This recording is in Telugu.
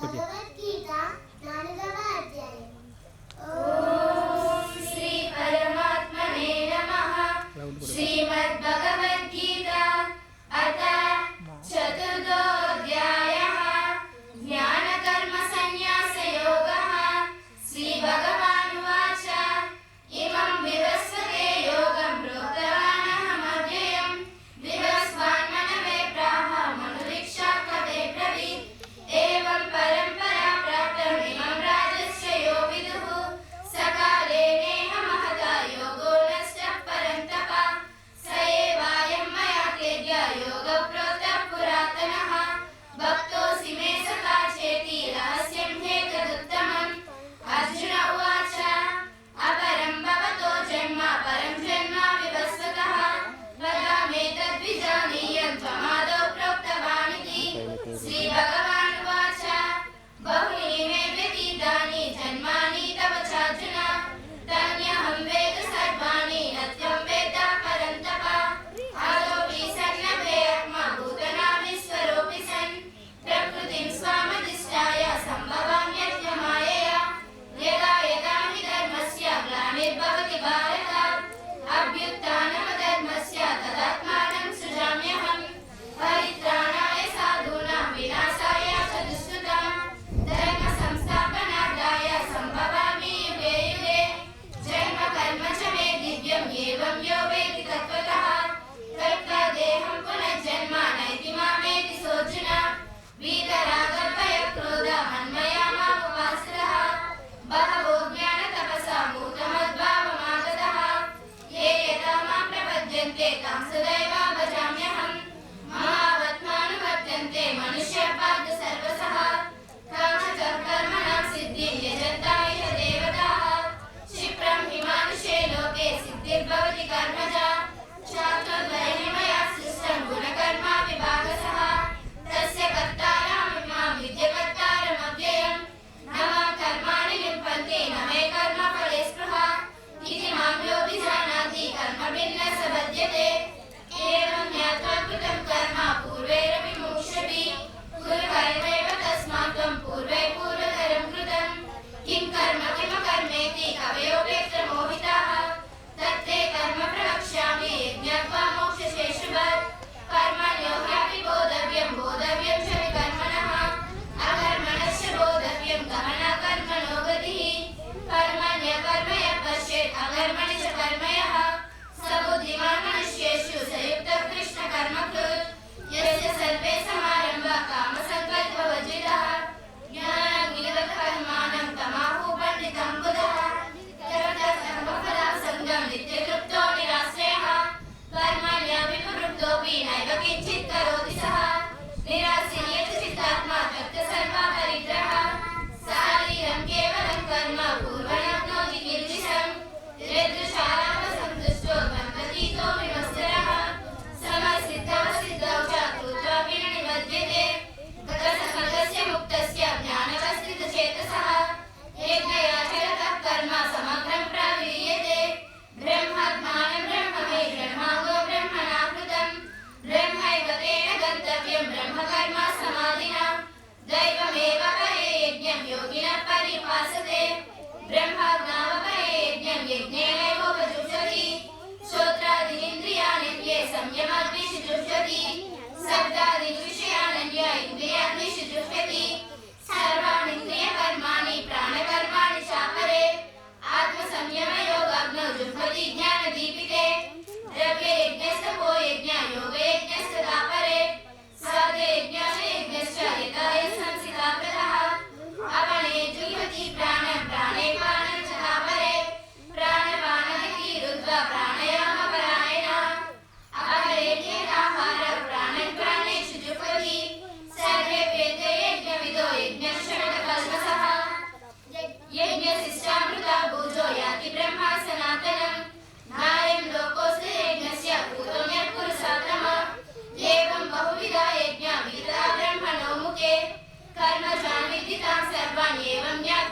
భగవద్గీత 4వ అధ్యాయం. ఓం శ్రీ పరమాత్మనే నమః. శ్రీమద్ భగవద్గీత అథ చతుర్థోऽధ్యాయः. జ్ఞాన కర్మ సన్యాస యోగः. శ్రీ భగవానువాచ ఇమం వివస్వతే యోగం ప్రోక్తవానహమవ్యయం వివస్వాన్మనవే ప్రాహ మనురిక్షా కవే బ్రవీత్ ఏవం పరంపరా ప్రాప్తం ఇమం రాజస్య యో విదుః సకాలే నేహ మహతా యోగో నష్టః పరంతప స ఏవాయం మయా తేజ్య యోగ ప్రోక్తః పురాతనః భక్తోసి మే సఖా చేతి రహస్యం హేతదుత్తమం. అర్జున ఉవాచ అపరం భవతో జన్మ పరం జన్మ వివస్వతః వదామేతద్విజానీయం త్వమాదౌ ప్రోక్తవానితి. శ్రీ భగవానువాచ బహూని మే వ్యతీతాని జన్మాని తవ చార్జున తన్యహం వేద సర్వాణి నత్వం వేద పరంతప ఆదోపి సన్నభే ఆత్మభూతనామీశ్వరోపి సన్ ప్రకృతిం స్వామధిష్ఠాయ సంభవామ్యత్య మాయయా యదా యదా హి ధర్మస్య గ్లానిర్భవతి భారత అభ్యుత్థానమధర్మస్య తదాత్మానం సృజామ్యహం పరిత్రాణాయ సాధూనాం వినాశాయ చ దుష్కృతాం ధర్మ సంస్థాపనార్థాయ సంభవామి యుగే యుగే. జన్మ కర్మ చ మే దివ్యం ఏవం యో వేది తత్వతః త్యక్త్వా దేహం పునర్జన్మ నైతి మామేతి సోర్జున వీతరాగభయ క్రోధ మన్మయా మాముపాశ్రితః బహవో జ్ఞాన తపసా మూఢమద్భావమాగతః ఏ యదా మాం ప్రపద్యంతే తాం సదైవ భజామ్యహం మమావత్మానువర్తంతే మనుష్యాః పార్థ సర్వశః కామచః కర్మణాం సిద్ధిం యజంతా ఇహ దేవతాః క్షిప్రం హి మానుషే లోకే సిద్ధిర్భవతి కర్మజా చాతుర్వర్ణి మయా సృష్టం గుణకర్మ విభాగశః తస్య కర్తారమిమాం విద్యకర్తారమవ్యయం న మాం కర్మాణి లింపन्ति న మే కర్మఫలే స్పృహ ఇతి మాం యో విజానాతి కర్మభిన్నః స బధ్యతే. ఏవం జ్ఞాత్వా కృతం కర్మ పూర్వైరపి ముముక్షుభిః కుర్వైరేవ తస్మాత్ త్వం పూర్వై పూర్వతరం కృతం కిం కర్మ కిమకర్మేతి కవయోపేత్ర మోహితాః తత్తే కర్మ ప్రవక్ష్యామి యజ్ఞత్వా మోక్షశేషువత్ కర్మణ్యో హ్యపి బోధవ్యం బోధవ్యం చ వికర్మణః అకర్మణశ్చ బోధవ్యం గహనా కర్మణో గతిః కర్మణ్య కర్మయ పశ్యేత్ అకర్మణి చ కర్మయః స బుద్ధిమాన్ మనుష్యేషు స యుక్తః కృష్ణ కర్మకృత్ యస్య సర్వే సమారంభా కామసంకల్పవర్జితః జ్ఞానాగ్నివత్ కర్మాణం తమాహు పండితం బుధః త్యక్త్వా సర్వఫలాసంగం నిత్యతృప్తో నిరాశ్రయః కర్మణ్య విప్రవృత్తోపి నైవ కించిత్ కరోతి సః నిరాశ్రయేత చిత్తాత్మా త్యక్త సర్వపరిగ్రహः శారీరం కేవలం కర్మ పూర్వణాప్నోతి కిల్బిషం యదృశాలాపసంతుష్టో బంధతీతో విమత్సరః సమసిద్ధౌ సిద్ధౌ చ కృత్వాపి న నిబధ్యతే గతసమగస్య ముక్తస్య జ్ఞానవస్థితచేతసః యజ్ఞయాచరతః కర్మ సమగ్రం ప్రవిలీయతే. బ్రహ్మాత్మానం బ్రహ్మమే బ్రహ్మాంగో బ్రహ్మణాకృతం బ్రహ్మైవ తేన గంతవ్యం బ్రహ్మకర్మ సమాధినా దైవమేవ పరే యజ్ఞం యోగినః పరిపాసతే. బ్రహ్మాజ్ఞావపరే యజ్ఞం యజ్ఞేనైవోపజుషతి శ్రోత్రాదీనింద్రియాణిత్యే సంయమాగ్నిషు జుష్యతి శబ్దాదీన్ విషయానన్య ఇంద్రియాగ్నిషు జుష్యతి సర్వాణీంద్రియ కర్మాణి ప్రాణకర్మాణి చాపరే ఆత్మ సంయమ యోగాగ్నౌ జుహ్వతి జ్ఞాన దీపితే. ద్రవ్య యజ్ఞస్తపో యజ్ఞ యోగ యజ్ఞస్తదా పరే సాధే యజ్ఞాన యజ్ఞశ్చ యథాయ సంసితా ప్రథః అవనే జుహ్వతి ప్రాణం ప్రాణే పానం చ పరే ప్రాణపానమితి రుద్ధ్వా ప్రాణాయామ పరాయణः అపరేణ్యేనాహార ప్రాణం ప్రాణేషు జుహ్వతి సర్వేప్యేతే యజ్ఞవిదో యజ్ఞశ్రవణకల్మషः యజ్ఞశిష్టామృత భుజో యాతి బ్రహ్మ సనాతనం నాయం లోకోస్తి యజ్ఞస్య భూతం యత్పురు సత్తమ ఏవం బహువిధ యజ్ఞ విదితా బ్రహ్మణో ముఖే కర్మజాన్ విదితాం సర్వాన్ ఏవం జ్ఞాత